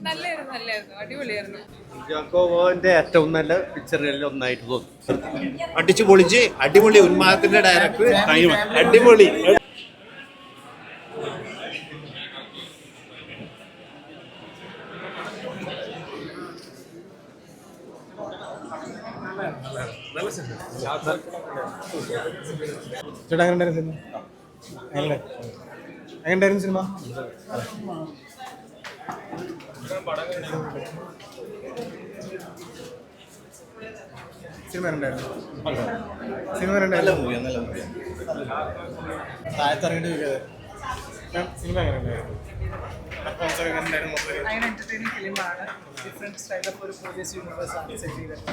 നല്ലായിരുന്നു, അടിപൊളിയായിരുന്നു. ജാക്കോബോന്റെ ഏറ്റവും നല്ല പിക്ചറുകളിൽ ഒന്നായിട്ട് തോന്നി. അടിച്ചു പൊളിച്ച് അടിപൊളി ഉന്മാദത്തിന്റെ ഡയറക്ടർ അടിപൊളി. ചേട്ടാ എങ്ങനെയുണ്ടായിരുന്നു സിനിമ? സിനിമ എന്റർടൈനിങ് ഫിലിമാണ്. ഡിഫറെന്റ് സ്റ്റൈൽ ഓഫ് ഒരു പോലീസ് യൂണിവേഴ്സ് ആണ് സെറ്റ് ചെയ്തത്.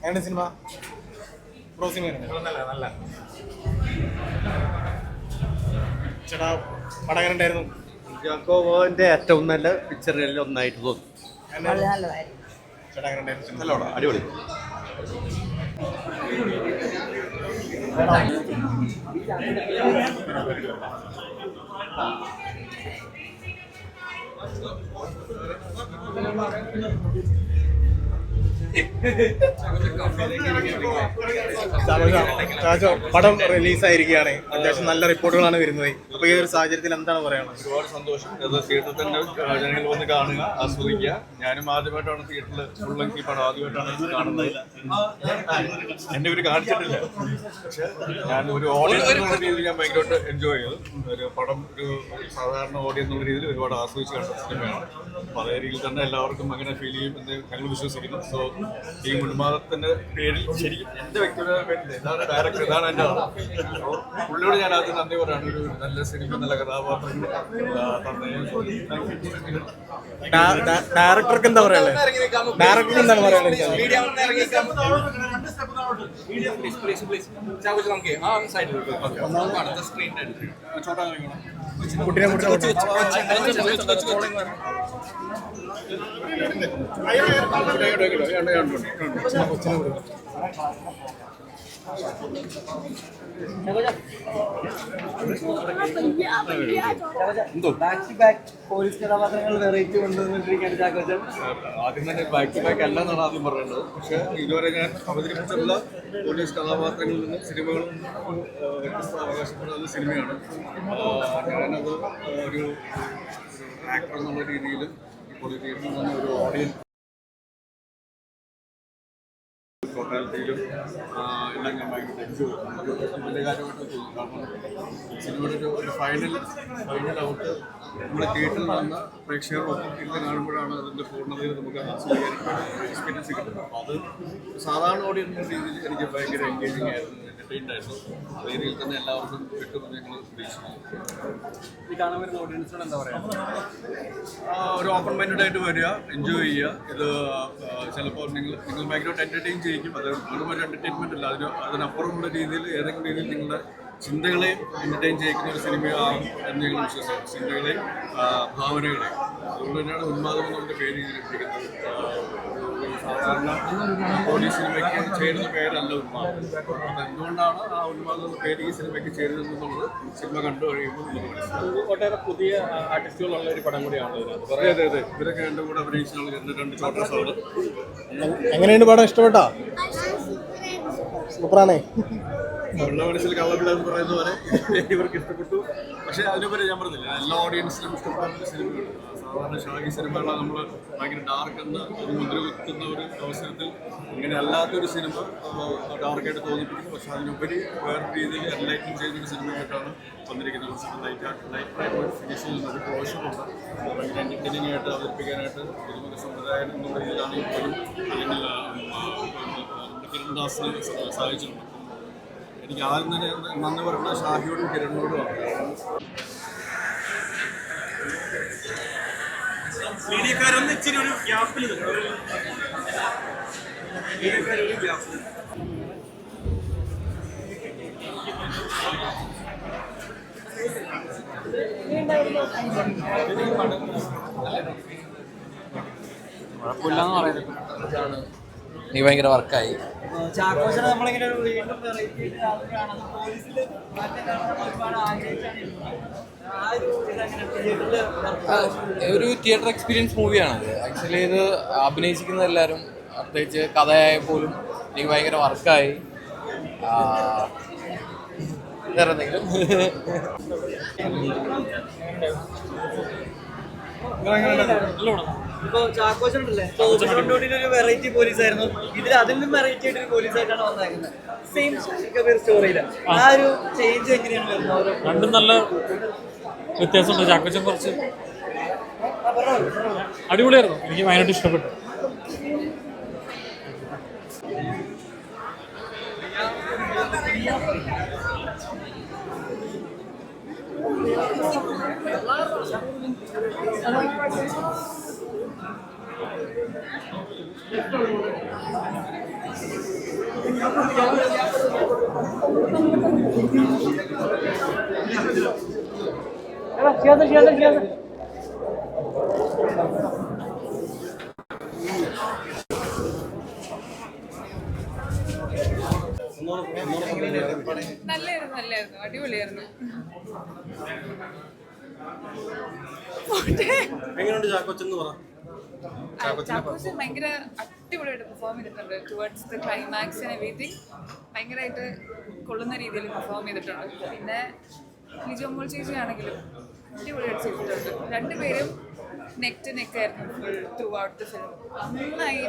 എങ്ങനെ സിനിമ? നല്ല ചേട്ടാ പടം എങ്ങനെ ഉണ്ടായിരുന്നു? ജാക്കോബോന്റെ ഏറ്റവും നല്ല പിക്ചറുകളിൽ ഒന്നായിട്ട് തോന്നി. ചേട്ടാ എങ്ങനെ ഉണ്ടായിരുന്നു? നല്ലോണം അടിപൊളി. പടം റിലീസായിരിക്കുകയാണ്. അത്യാവശ്യം നല്ല റിപ്പോർട്ടുകളാണ് വരുന്നത്. അപ്പൊ ഈ ഒരു സാഹചര്യത്തിൽ എന്താണ് പറയാനുള്ളത്? ഒരുപാട് സന്തോഷം. അത് തിയേറ്ററിൽ തന്നെ ജനങ്ങൾ വന്ന് കാണുക, ആസ്വദിക്കുക. ഞാനും ആദ്യമായിട്ടാണ് തിയേറ്ററിൽ ഫുൾ ലെങ്ത് പടം ആദ്യമായിട്ടാണ് കാണുന്നത്. എന്നെ ഇവർ കാണിച്ചിട്ടില്ല, പക്ഷെ ഞാൻ ഒരു ഓഡിയൻസ് എന്നുള്ള രീതിയിൽ ഞാൻ ഭയങ്കരമായിട്ട് എൻജോയ് ചെയ്തു. ഒരു പടം ഒരു സാധാരണ ഓഡിയൻസ് എന്നുള്ള രീതിയിൽ ഒരുപാട് ആസ്വദിച്ച് കണ്ട സിനിമയാണ്. അപ്പോൾ അതേ രീതിയിൽ തന്നെ എല്ലാവർക്കും അങ്ങനെ ഫീൽ ചെയ്യും എന്ന് ഞങ്ങൾ വിശ്വസിക്കുന്നു. സോ ഈ ഉന്മാദത്തിന്റെ പേരിൽ ശരിക്കും എന്റെ വ്യക്തിപരമായ പേരിൽ ഇതാണ് ഡയറക്ടർ, ഇതാണ് എൻ്റെ ആൾ. പുള്ളിയോട് ഞാൻ ആദ്യം നന്ദി പറയാണ്. ഒരു നല്ല സിനിമ, നല്ല കഥാപാത്രങ്ങൾ ഡയറക്ടർക്ക് എന്താ പറയാനുള്ളത്? ഡയറക്ടർക്ക് എന്താണ് പറയാനുള്ളത്? കുട്ടിനെ പോലീസ് കഥാപാത്രങ്ങൾ വെറൈറ്റി കൊണ്ടുവന്നിട്ടിരിക്കുകയാണ്. ആദ്യം തന്നെ ബാക്ക് ടു ബാക്ക് അല്ല എന്നാണ് ആദ്യം പറയേണ്ടത്. പക്ഷെ ഇതുവരെ ഞാൻ അവതരിപ്പിച്ചുള്ള പോലീസ് കഥാപാത്രങ്ങളിൽ നിന്ന് സിനിമകളും വ്യത്യസ്ത അവകാശപ്പെടുന്ന സിനിമയാണ്. ഞാനത് ഒരു ആക്ടർ എന്നുള്ള രീതിയിലും ഇപ്പോൾ തിയേറ്ററിൽ നിന്ന് ഒരു ഓഡിയൻസ് ടോട്ടാലിറ്റിയിലും എല്ലാം ഞാൻ ഭയങ്കര എൻജോയ് ചെയ്തു. വലിയ കാര്യമായിട്ട് തോന്നുന്നു. കാരണം സിനിമയുടെ ഒരു ഫൈനൽ ഔട്ട് നമ്മുടെ തിയേറ്ററിൽ വന്ന പ്രേക്ഷകരോടൊപ്പം ഇരുന്ന് കാണുമ്പോഴാണ് അതിൻ്റെ പൂർണ്ണതയിൽ നമുക്ക് ആസ്വദിക്കാൻ എക്സ്പീരിയൻസ് കിട്ടുന്നത്. അപ്പോൾ അത് സാധാരണ ഓഡിയൻസിൻ്റെ രീതിയിൽ എനിക്ക് ഭയങ്കര എൻഗേജിങ് ആയിരുന്നു, എൻ്റർടൈൻഡ് ആയിരുന്നു. അതേ രീതിയിൽ തന്നെ എല്ലാവർക്കും കിട്ടുമെന്ന് ഞങ്ങൾ പ്രതീക്ഷിക്കുന്നു. ഈ കാണാൻ വരുന്ന ഓഡിയൻസിനോട് എന്താ പറയുക? ഒരു ഓപ്പൺ മൈൻഡഡ് ആയിട്ട് വരിക, എൻജോയ് ചെയ്യുക. ഇത് ചിലപ്പോൾ നിങ്ങൾ ഭയങ്കരമായിട്ട് എൻ്റർടൈൻ ചെയ്യിക്കും. അത് വെറും ഒരു എൻ്റർടൈൻമെൻ്റ് അല്ല, അതിനപ്പുറമുള്ള രീതിയിൽ ഏതെങ്കിലും രീതിയിൽ നിങ്ങളുടെ ചിന്തകളെയും എൻ്റർടൈൻ ചെയ്യിക്കുന്ന ഒരു സിനിമയാകും എന്ന് ഞങ്ങൾ വിശ്വസിക്കുന്നു. ചിന്തകളെയും ഭാവനകളെയും. അതുകൊണ്ട് തന്നെയാണ് ഉന്മാദം എന്നുകൊണ്ട് പേര് ചെയ്തിരിക്കുന്നത്. സാധാരണ പോലീസ് സിനിമയ്ക്ക് ചേരുന്ന പേരല്ല ഉന്മാദം. അതെന്തുകൊണ്ടാണ് ആ ഉന്മാദം എന്ന പേര് ഈ സിനിമയ്ക്ക് ചേരുന്നതെന്നുള്ളത് സിനിമ കണ്ടു കഴിയുമ്പോൾ നമുക്ക് മനസ്സിലാവും. ഒട്ടേറെ പുതിയ ആർട്ടിസ്റ്റുകളുള്ള ഒരു പടം കൂടിയാണ്. അതെ. ഇവരൊക്കെ എൻ്റെ കൂടെ അഭിനയിച്ചാണ് രണ്ട് ചോട്ടസാണ്. എങ്ങനെയുണ്ട് പടം? ഇഷ്ടപ്പെട്ടോ? സൂപ്പറാണേ. ഉള്ള മനസ്സിൽ കള്ളപ്പിള്ള എന്ന് പറയുന്ന പോലെ ഇവർക്ക് ഇഷ്ടപ്പെട്ടു. പക്ഷേ അതിനുപരി ഞാൻ പറഞ്ഞില്ല, എല്ലാ ഓഡിയൻസിനും ഇഷ്ടപ്പെടുന്ന സിനിമയാണ്. സാധാരണ ഷാഹി സിനിമകളാണ് നമ്മൾ ഭയങ്കര ഡാർക്ക് എന്ന് മുദ്രകുത്തുന്ന ഒരു അവസരത്തിൽ ഇങ്ങനെ അല്ലാത്തൊരു സിനിമ ഡാർക്കായിട്ട് തോന്നിപ്പിക്കുന്നു. പക്ഷേ അതിനുപരി വേറെ രീതിയിൽ എൻലൈറ്റൻ ചെയ്യുന്നൊരു സിനിമയായിട്ടാണ് വന്നിരിക്കുന്നത്. ലൈറ്റ് ഫിനിഷ് ചെയ്യുന്ന ഒരു ക്ലോഷറുണ്ട്. ഭയങ്കര എൻ്റർടൈനിങ് ആയിട്ട് അവതരിപ്പിക്കാനായിട്ട് പുതുമുഖ സംവിധായകൻ എന്നുള്ള രീതിയിലാണെങ്കിൽ പോലും അല്ലെങ്കിൽ കിരൺദാസിന് സാധിച്ചിട്ടുണ്ട്. എനിക്ക് ആദ്യം തന്നെ നന്ദി പറയുന്നത് ഷാഹിയോടും കിരണിനോടുമാണ്. മീഡിയക്കാരൊന്നും ഇച്ചിരി ഒരു ഗ്യാപ്പിൽ കുഴപ്പമില്ലാന്ന് പറയുന്നത്. എനിക്ക് ഭയങ്കര വർക്കായി. ചാക്കോച്ചനെ നമ്മളിങ്ങനെ ഒരു വീണ്ടും വെറൈറ്റി ആവുകയാണ്. പോലീസിൽ മാറ്റം കാണാൻ ഒരുപാട് ആഗ്രഹിച്ചാണ് ഇരുന്നത്. ആ ഒരു ഇതെങ്ങനെ തിയേറ്ററിൽ ഒരു തിയേറ്റർ എക്സ്പീരിയൻസ് മൂവിയാണ്. ആക്ച്വലി ഇത് അഭിനയിച്ചിരിക്കുന്ന എല്ലാവരും, പ്രത്യേകിച്ച് കഥയായ പോലും എനിക്ക് ഭയങ്കര വർക്കായി. വേറെ എന്തെങ്കിലും ഇപ്പൊ ചാക്കോച്ചനുണ്ടല്ലേ, ഒരു വെറൈറ്റി പോലീസ് ആയിരുന്നു. ഇതിൽ അതിൽ നിന്നും വെറൈറ്റി ആയിട്ട് ഒരു പോലീസ് ആയിട്ടാണ് വന്നേക്കുന്നത്. സെയിം സ്റ്റോറിയില്ല. ആ ഒരു ചേഞ്ച് എങ്ങനെയാണ് വരുന്നത്? രണ്ടും നല്ല വ്യത്യാസമുണ്ട്. ചാക്കോച്ചൻ കുറച്ച് അടിപൊളിയായിരുന്നു, എനിക്ക് ഭയങ്കരമായിട്ട് ഇഷ്ടപ്പെട്ടു. നല്ലായിരുന്നു, അടിപൊളിയായിരുന്നു. ചാക്കോച്ചൻ ഭയങ്കര അടിപൊളിയായിട്ട് പെർഫോം ചെയ്തിട്ടുണ്ട്. Towards the climax and everything ഭയങ്കരമായിട്ട് കൊള്ളുന്ന രീതിയിൽ പെർഫോം ചെയ്തിട്ടുണ്ട്. പിന്നെ ലിജോ മോൾ ചേച്ചി ആണെങ്കിലും അടിപൊളിയായിട്ട് ചെയ്തിട്ടുണ്ട്. രണ്ടുപേരും നെക്ക് ടു നെക്ക് ആയിരുന്നു full through out the film.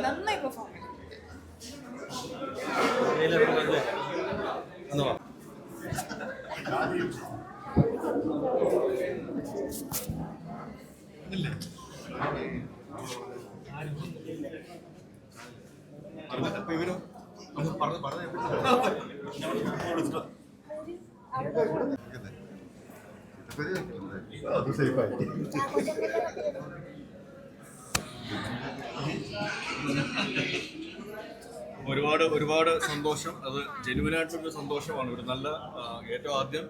നന്നായി പെർഫോം ചെയ്തു. ഒരുപാട് സന്തോഷം. അത് ജെനുവിനായിട്ടൊരു സന്തോഷമാണ്. ഒരു നല്ല ഏറ്റവും ആദ്യം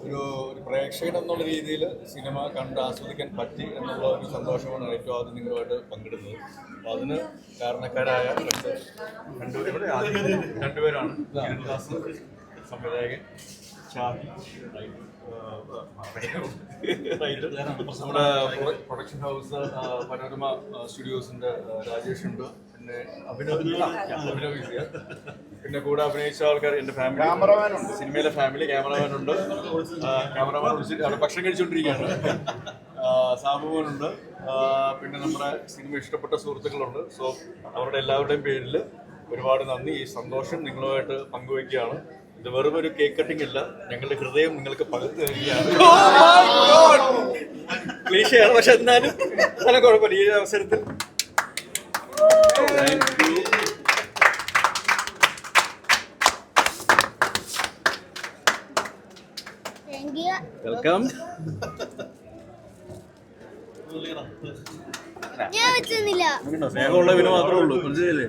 ഒരു പ്രേക്ഷകൻ എന്നുള്ള രീതിയിൽ സിനിമ കണ്ട് ആസ്വദിക്കാൻ പറ്റി എന്നുള്ള ഒരു സന്തോഷമാണ് ഏറ്റവും ആദ്യം നിങ്ങളുമായിട്ട് പങ്കിടുന്നത്. അപ്പോൾ അതിന് കാരണക്കാരായ രണ്ടുപേരാണ്. ശ്രീനിവാസ് സംവിധായകൻ, ഷാഹി നമ്മുടെ പ്രൊഡക്ഷൻ ഹൗസ് പനോരമ സ്റ്റുഡിയോസിന്റെ രാജേഷ് ഉണ്ട്, പിന്നെ അഭിനവ്, പിന്നെ കൂടെ അഭിനയിച്ച ആൾക്കാർ എൻ്റെ ഫാമിലി, സിനിമയിലെ ഫാമിലി, ക്യാമറമാൻ ഉണ്ട്, ക്യാമറമാൻ അവിടെ ഭക്ഷണം കഴിച്ചുകൊണ്ടിരിക്കുകയാണ്, സാബുമോനുണ്ട്, പിന്നെ നമ്മുടെ സിനിമ ഇഷ്ടപ്പെട്ട സുഹൃത്തുക്കളുണ്ട്. സോ അവരുടെ എല്ലാവരുടെയും പേരിൽ ഒരുപാട് നന്ദി. ഈ സന്തോഷം നിങ്ങളുമായിട്ട് പങ്കുവയ്ക്കുകയാണ്. ഇത് വെറും ഒരു കേക്ക് കട്ടിംഗ് അല്ല, ഞങ്ങളുടെ ഹൃദയം നിങ്ങൾക്ക് പകർന്നു തരികയാണ്. ക്ലീശയാണ്, പക്ഷെ എന്നാലും നല്ല കുഴപ്പമില്ല. ഈ അവസരത്തിൽ വെൽക്കം. സ്നേഹമുള്ളവന് മാത്രമേ ഉള്ളൂ, മനസ്സിലല്ലേ?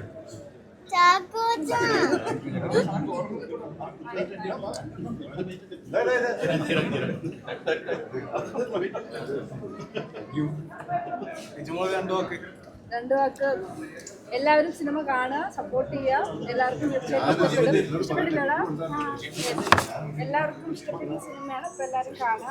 രണ്ടു വാക്ക്, എല്ലാവരും സിനിമ കാണുക, സപ്പോർട്ട് ചെയ്യുക. എല്ലാവർക്കും തീർച്ചയായിട്ടും ഇഷ്ടപ്പെട്ടില്ല, എല്ലാവർക്കും ഇഷ്ടപ്പെടുന്ന സിനിമയാണ്. ഇപ്പൊ എല്ലാവരും കാണുക.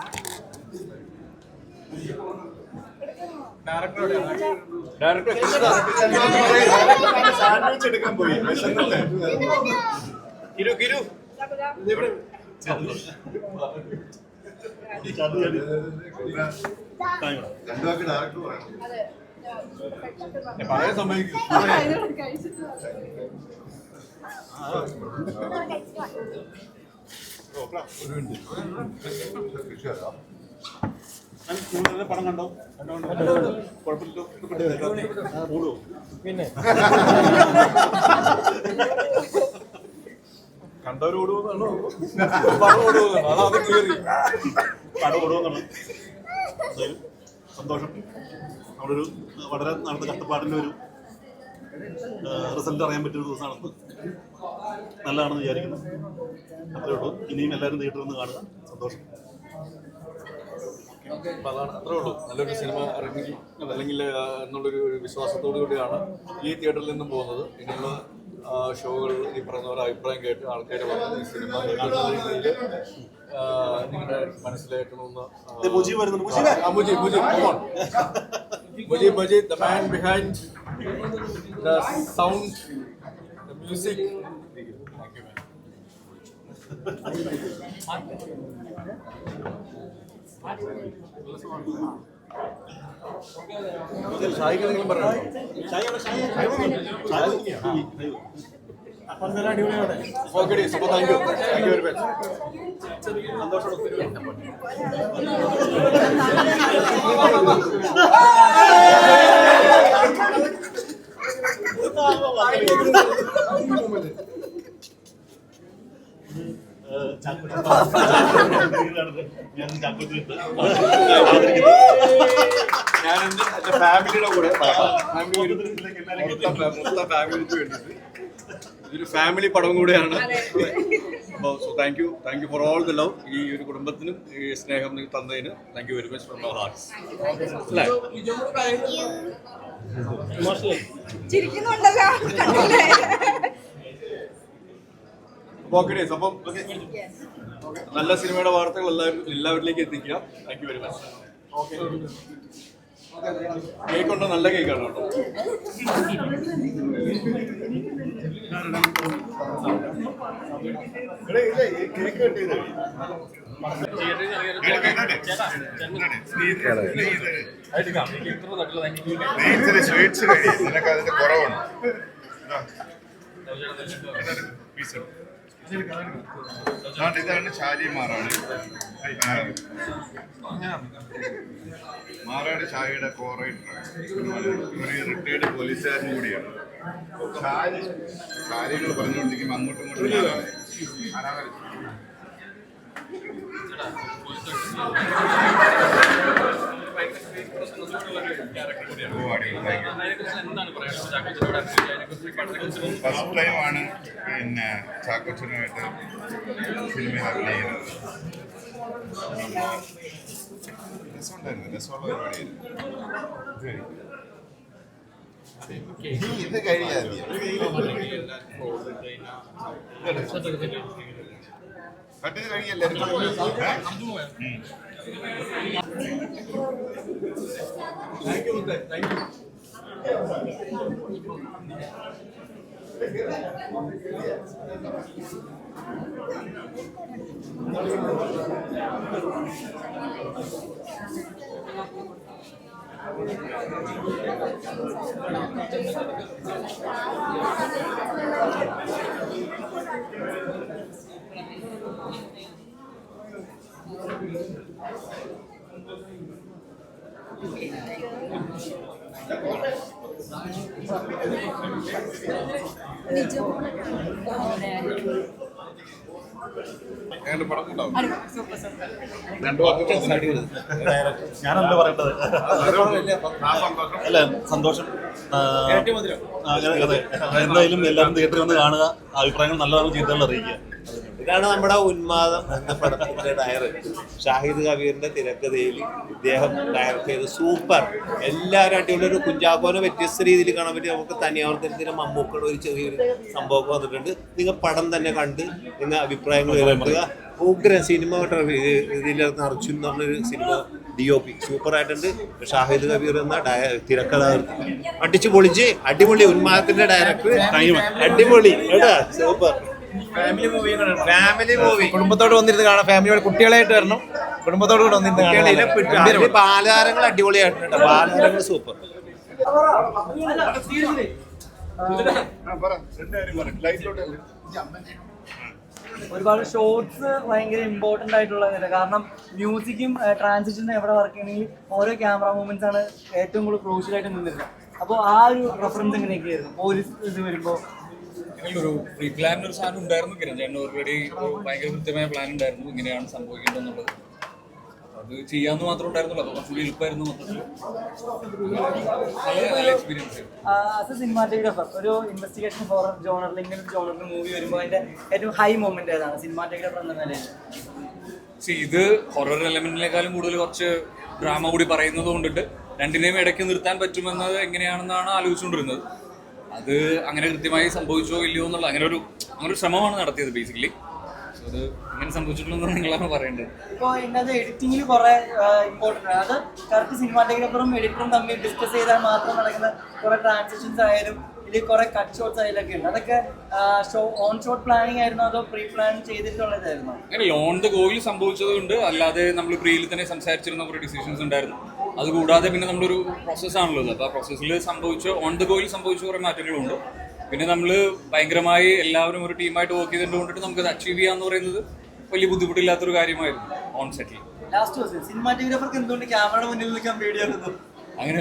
പറയാൻ സമ്മതിക്കും. പടം കണ്ടോ? കുഴപ്പമില്ലല്ലോ. പിന്നെ കണ്ടവർ ഓടുമെന്നാണോ? പടം ഓടുമെന്നാണോ? അതാദ്യം ക്ലിയർ ചെയ്യും. പടം ഓടുമെന്നാണ്. സന്തോഷം. നമ്മളൊരു വളരെ നടന്ന കഷ്ടപ്പാടിൻ്റെ ഒരു റിസൾട്ട് അറിയാൻ പറ്റിയൊരു ദിവസമാണെന്ന്, നല്ലതാണെന്ന് വിചാരിക്കുന്നു. അത്രേ ഉള്ളൂ. ഇനിയും എല്ലാവരും തിയേറ്ററിൽ നിന്ന് കാണുക. സന്തോഷം. അപ്പോൾ അതാണ്, അത്രേ ഉള്ളൂ. നല്ലൊരു സിനിമ ഇറങ്ങി അല്ലെങ്കിൽ എന്നുള്ളൊരു വിശ്വാസത്തോടു കൂടിയാണ് ഈ തിയേറ്ററിൽ നിന്നും പോകുന്നത്. ഇനിയുള്ള ഷോകൾ ഈ പറഞ്ഞ പോലെ അഭിപ്രായം കേട്ട് ആൾക്കാർ വന്ന് ഈ സിനിമ കേൾക്കുന്ന രീതിയിൽ നിങ്ങളുടെ മനസ്സിലാക്കണമെന്ന് Mujeeb the man behind the sound, the music. ഞാൻ എന്റെ ഫാമിലിയുടെ കൂടെ മൊത്തം ഫാമിലിക്ക് വേണ്ടിയിട്ട് ഇതൊരു ഫാമിലി പടം കൂടെയാണ്. അപ്പോൾ so thank you for all the love. ഈ ഒരു കുടുംബത്തിനും ഈ സ്നേഹം നിങ്ങൾ തന്നതിന് thank you very much from our hearts. അപ്പം നല്ല സിനിമയുടെ വാർത്തകൾ എല്ലാവരിലേക്ക് എത്തിക്കുക. Thank you very much. Cake ഉണ്ടോ? നല്ല കേക്കാണ് കേട്ടോ. സ്വീറ്റ്സ് കഴിയും, നിനക്ക് അതിന്റെ കുറവുണ്ട്. ഇതാണ് ഷാജി മാറാട്. മാറാട് ഷാജിയുടെ കോറേറ്ററാണ്. ഒരു റിട്ടയർഡ് പോലീസുകാരൻ കൂടിയാണ്. കാര്യങ്ങൾ പറഞ്ഞുകൊണ്ടിരിക്കുമ്പോൾ അങ്ങോട്ടും ഇങ്ങോട്ടും ഫസ്റ്റ് ടൈമാണ് പിന്നെ ചാക്കോച്ചനുമായിട്ട് സിനിമയിൽ അഭിനയിക്കുന്നത്. രസമുണ്ടായിരുന്നു, രസമുള്ള പരിപാടിയായിരുന്നു. ഇത് കഴിയാതെ കട്ടിന് കഴിയല്ലേ? ഞാനല്ല പറയേണ്ടത്. അല്ല, സന്തോഷം. അതെ, എന്തായാലും എല്ലാവരും തിയേറ്ററിൽ വന്ന് കാണുക, അഭിപ്രായങ്ങൾ നല്ലതാണ് ചീത്തകൾ അറിയിക്കുക. ഇതാണ് നമ്മുടെ ഉന്മാദം എന്ന പടത്തിന്റെ ഡയറക്ടർ ഷാഹിദ് കബീറിന്റെ തിരക്കഥയിൽ ഇദ്ദേഹം ഡയറക്ട് ചെയ്ത് സൂപ്പർ. എല്ലാവരും അടിപൊളി. ഒരു കുഞ്ചാക്കോനെ വ്യത്യസ്ത രീതിയിൽ കാണാൻ പറ്റി. നമുക്ക് തനിയാവർത്തനത്തിന് മമ്മൂക്കയുടെ ഒരു ചെറിയൊരു സംഭവമൊക്കെ വന്നിട്ടുണ്ട്. നിങ്ങൾ പടം തന്നെ കണ്ട് നിങ്ങൾ അഭിപ്രായങ്ങൾ കേൾക്കുക. ഉഗ്രൻ സിനിമ ഇതിൽ നിറച്ചു എന്ന് പറഞ്ഞൊരു സിനിമ DOP സൂപ്പറായിട്ടുണ്ട്. ഷാഹിദ് കബീർ എന്ന തിരക്കഥ അടിച്ചു പൊളിച്ച് അടിപൊളി. ഉന്മാദത്തിന്റെ ഡയറക്ടർ അടിപൊളി കേട്ടാ, സൂപ്പർ. ഫാമിലി മൂവി കുടുംബത്തോട് വന്നിരുന്ന് കാണാം. ഫാമിലിയോട് കുട്ടികളായിട്ട് വരണം. കുടുംബത്തോട് കൂടെ വന്നിരുന്ന് ബാലതാരങ്ങൾ അടിപൊളിയായിട്ടുണ്ട്. ബാലതാരങ്ങൾ സൂപ്പർ. ഒരുപാട് ഷോർട്സ് ഭയങ്കര ഇമ്പോർട്ടൻ്റ് ആയിട്ടുള്ളതാണ്. കാരണം മ്യൂസിക്കും ട്രാൻസിഷനും എവിടെ വർക്ക് ചെയ്യണമെങ്കിൽ ഓരോ ക്യാമറ മൂവ്മെന്റ്സ് ആണ് ഏറ്റവും കൂടുതൽ ക്രൂഷ്യലായിട്ട് നിന്നിരുന്നത്. അപ്പോൾ ആ ഒരു റെഫറൻസ് എങ്ങനെയൊക്കെയായിരുന്നു പോലീസ് ഇത് വരുമ്പോൾ? ഒരു പ്രീ പ്ലാൻ ഒരു സാധനം ഉണ്ടായിരുന്നു. കിരൺ ഓൾറെഡി ഭയങ്കര കൃത്യമായ പ്ലാൻ ഉണ്ടായിരുന്നു, ഇങ്ങനെയാണ് സംഭവിക്കേണ്ടതെന്നുള്ളത്. അത് ചെയ്യാമെന്ന് മാത്രം ഉണ്ടായിരുന്നുള്ളൂ. അപ്പോൾ കുറച്ചുകൂടി എളുപ്പമായിരുന്നു. നല്ല എക്സ്പീരിയൻസ്. ആസ് എ സിനിമാറ്റോഗ്രാഫർ, ഒരു ഇൻവെസ്റ്റിഗേഷൻ ഹൊറർ ജോണറിൽ ഇങ്ങനെ ഒരു ജോണറിൽ മൂവി വരുമ്പോൾ അതിന്റെ ഏറ്റവും ഹൈ മൊമെന്റ് ഏതാണ് സിനിമാറ്റോഗ്രാഫർ എന്ന നിലയിൽ? ഇത് ഹൊറർ എലമെന്റിനേക്കാളും കൂടുതൽ കുറച്ച് ഡ്രാമ കൂടി പറയുന്നത് കൊണ്ടിട്ട് രണ്ടിനെയും ഇടയ്ക്ക് നിർത്താൻ പറ്റുമെന്നത് എങ്ങനെയാണെന്നാണ് ആലോചിച്ചുകൊണ്ടിരുന്നത്. അത് അങ്ങനെ കൃത്യമായി സംഭവിച്ചോ ഇല്ലയോ എന്നുള്ള അങ്ങനെ ഒരു ശ്രമമാണ് നടത്തിയത് ബേസിക്കലി. അത് എങ്ങനെ സംഭവിച്ചിട്ടുണ്ടെന്ന് നിങ്ങളാണ് പറയേണ്ടത്. ഇപ്പോൾ ഇതിനകത്ത് എഡിറ്റിങ്ങിൽ കുറെ ഇമ്പോർട്ടൻ്റ് ആണ്. അത് കറക്റ്റ് സിനിമാറ്റോഗ്രാഫറും എഡിറ്ററും തമ്മിൽ ഡിസ്കസ് ചെയ്താൽ മാത്രം നടക്കുന്ന കുറെ ട്രാൻസിഷൻസ് ആയാലും ഇതിൽ കുറെ കട്ട് ഷോട്ട്സ് ആയാലൊക്കെ ഉണ്ട്. അതൊക്കെ ഓൺ ഷോട്ട് പ്ലാനിങ് ആയിരുന്നു അതോ പ്രീ പ്ലാൻ ചെയ്തിട്ടുള്ളതായിരുന്നു? അങ്ങനെ ഓൺ ദ ഗോയിൽ സംഭവിച്ചതുകൊണ്ട്, അല്ലാതെ നമ്മൾ പ്രീയിൽ തന്നെ സംസാരിച്ചിരുന്ന കുറേ ഡിസിഷൻസ് ഉണ്ടായിരുന്നു. അതുകൂടാതെ പിന്നെ നമ്മളൊരു പ്രോസസ്സാണല്ലോ അത്. അപ്പോൾ ആ പ്രോസസ്സിൽ ഓൺ ദ ഗോയിൽ സംഭവിച്ച കുറേ മാറ്റങ്ങളുണ്ട്. പിന്നെ നമ്മൾ ഭയങ്കരമായി എല്ലാവരും ഒരു ടീമായിട്ട് വർക്ക് ചെയ്തുകൊണ്ടിട്ട് നമുക്കത് അച്ചീവ് ചെയ്യാന്ന് പറയുന്നത് വലിയ ബുദ്ധിമുട്ടില്ലാത്തൊരു കാര്യമായിരുന്നു ഓൺ സെറ്റിൽ. ലാസ്റ്റ് ക്വസ്റ്റ്യൻ, സിനിമാറ്റോഗ്രാഫർക്ക് എന്തുകൊണ്ട് ക്യാമറയുടെ മുന്നിൽ നിൽക്കാൻ പേടിയായിരുന്നു? അങ്ങനെ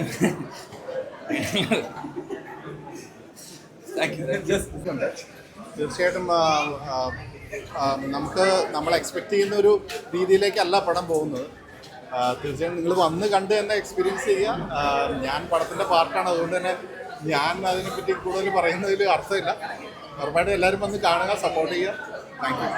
തീർച്ചയായിട്ടും നമ്മൾ എക്സ്പെക്ട് ചെയ്യുന്ന ഒരു രീതിയിലേക്കല്ല പടം പോകുന്നത്. തീർച്ചയായും നിങ്ങൾ വന്ന് കണ്ട് തന്നെ എക്സ്പീരിയൻസ് ചെയ്യുക. ഞാൻ പടത്തിൻ്റെ പാർട്ടാണ്, അതുകൊണ്ട് തന്നെ ഞാൻ അതിനെപ്പറ്റി കൂടുതൽ പറയുന്നതിൽ അർത്ഥമില്ല. ഉറപ്പായിട്ടും എല്ലാവരും വന്ന് കാണുക, സപ്പോർട്ട് ചെയ്യുക. Thank you.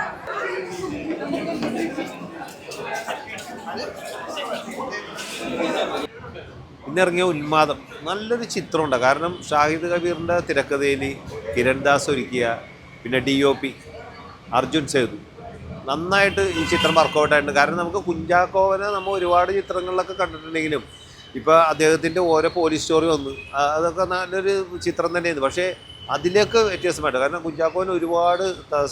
ഇന്നിറങ്ങിയ ഉന്മാദം നല്ലൊരു ചിത്രമുണ്ട്. കാരണം ഷാഹിദ് കബീറിൻ്റെ തിരക്കഥയിൽ കിരൺദാസ് ഒരുക്കിയ, പിന്നെ DOP അർജുൻ സേതു, നന്നായിട്ട് ഈ ചിത്രം വർക്കൗട്ടായിട്ടുണ്ട്. കാരണം നമുക്ക് കുഞ്ചാക്കോവനെ നമ്മൾ ഒരുപാട് ചിത്രങ്ങളിലൊക്കെ കണ്ടിട്ടുണ്ടെങ്കിലും ഇപ്പോൾ അദ്ദേഹത്തിൻ്റെ ഓരോ പോലീസ് സ്റ്റോറി വന്നു, അതൊക്കെ നല്ലൊരു ചിത്രം തന്നെയായിരുന്നു. പക്ഷേ അതിലേക്ക് വ്യത്യാസമായിട്ട്, കാരണം കുഞ്ചാക്കോവൻ ഒരുപാട്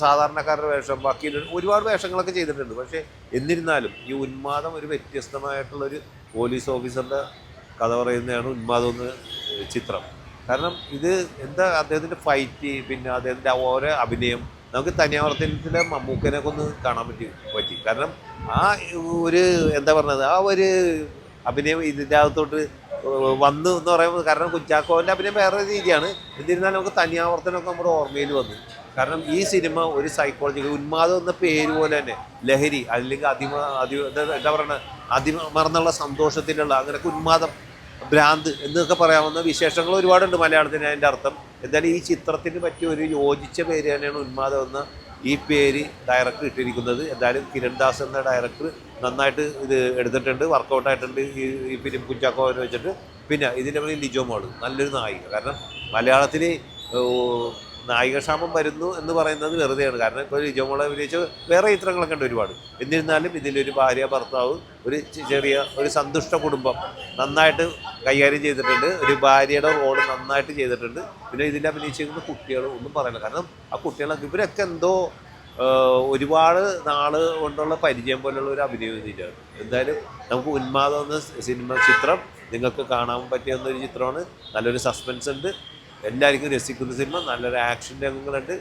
സാധാരണക്കാരുടെ വേഷം, ബാക്കി ഒരുപാട് വേഷങ്ങളൊക്കെ ചെയ്തിട്ടുണ്ട്. പക്ഷേ എന്നിരുന്നാലും ഈ ഉന്മാദം ഒരു വ്യത്യസ്തമായിട്ടുള്ളൊരു പോലീസ് ഓഫീസറുടെ കഥ പറയുന്നതാണ് ഉന്മാദം എന്ന ചിത്രം. കാരണം ഇത് എന്താ അദ്ദേഹത്തിൻ്റെ ഫൈറ്റ്, പിന്നെ അദ്ദേഹത്തിൻ്റെ ഓരോ അഭിനയം, നമുക്ക് തനിയാവർത്തനത്തിലെ മമ്മൂക്കനൊക്കെ ഒന്ന് കാണാൻ പറ്റി. കാരണം ആ ഒരു എന്താ പറഞ്ഞത്, ആ ഒരു അഭിനയം ഇതിൻ്റെ അകത്തോട്ട് വന്നു എന്ന് പറയുമ്പോൾ, കാരണം കുഞ്ചാക്കോവിൻ്റെ അഭിനയം വേറെ രീതിയാണ്. എന്നിരുന്നാലും നമുക്ക് തനിയാവർത്തനമൊക്കെ നമ്മുടെ ഓർമ്മയിൽ വന്നു. കാരണം ഈ സിനിമ ഒരു സൈക്കോളജിക്കൽ ഉന്മാദം എന്ന പേര് പോലെ തന്നെ ലഹരി, അല്ലെങ്കിൽ എന്താ പറയുക, അതിമറന്നുള്ള സന്തോഷത്തിലുള്ള അങ്ങനെയൊക്കെ ഉന്മാദം, ഭ്രാന്ത് എന്നൊക്കെ പറയാവുന്ന വിശേഷങ്ങൾ ഒരുപാടുണ്ട് മലയാളത്തിന്. അതിൻ്റെ അർത്ഥം എന്തായാലും ഈ ചിത്രത്തിന് പറ്റിയ ഒരു യോജിച്ച പേര് തന്നെയാണ് ഉന്മാദം എന്ന ഈ പേര് ഡയറക്ടർ ഇട്ടിരിക്കുന്നത്. എന്തായാലും കിരൺദാസ് എന്ന ഡയറക്ടർ നന്നായിട്ട് ഇത് എടുത്തിട്ടുണ്ട്, വർക്കൗട്ടായിട്ടുണ്ട് ഈ ഫിലിം കുഞ്ചാക്കോവനെ വെച്ചിട്ട്. പിന്നെ ഇതിൻ്റെ പേര് ലിജോ മോൾ, നല്ലൊരു നായിക. കാരണം മലയാളത്തിൽ നായികക്ഷാമം വരുന്നു എന്ന് പറയുന്നത് വെറുതെയാണ്. കാരണം ഇപ്പോൾ ലിജോ മോളെ അഭിനയിച്ച് വേറെ ചിത്രങ്ങളൊക്കെ ഉണ്ട് ഒരുപാട്. എന്നിരുന്നാലും ഇതിലൊരു ഭാര്യ ഭർത്താവ്, ഒരു ചെറിയ ഒരു സന്തുഷ്ട കുടുംബം നന്നായിട്ട് കൈകാര്യം ചെയ്തിട്ടുണ്ട്. ഒരു ഭാര്യയുടെ റോള് നന്നായിട്ട് ചെയ്തിട്ടുണ്ട്. പിന്നെ ഇതിൽ അഭിനയിച്ചിരിക്കുന്ന കുട്ടികൾ ഒന്നും പറയില്ല. കാരണം ആ കുട്ടികളൊക്കെ ഇവരൊക്കെ എന്തോ ഒരുപാട് നാള് കൊണ്ടുള്ള പരിചയം പോലുള്ള ഒരു അഭിനയം ചെയ്താണ്. എന്തായാലും നമുക്ക് ഉന്മാദം എന്ന ചിത്രം നിങ്ങൾക്ക് കാണാൻ പറ്റിയെന്നൊരു ചിത്രമാണ്. നല്ലൊരു സസ്പെൻസ് ഉണ്ട്, എല്ലാവർക്കും രസിക്കുന്ന സിനിമ, നല്ലൊരു ആക്ഷൻ രംഗങ്ങളുണ്ട്,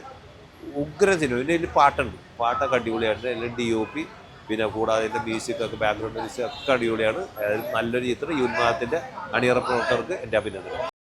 ഉഗ്ര സിനിമ. പിന്നെ ഇതിൽ പാട്ടൊക്കെ അടിപൊളിയായിട്ട്, എല്ലാം DOP, പിന്നെ കൂടാതെ ഇതിൻ്റെ മ്യൂസിക്കൊക്കെ, ബാക്ക്ഗ്രൗണ്ട് മ്യൂസിക് ഒക്കെ അടിപൊളിയാണ്. അതായത് നല്ലൊരു ചിത്രം. ഈ ഉന്മാദത്തിൻ്റെ അണിയറ പ്രവർത്തകർക്ക് എൻ്റെ അഭിനന്ദനം.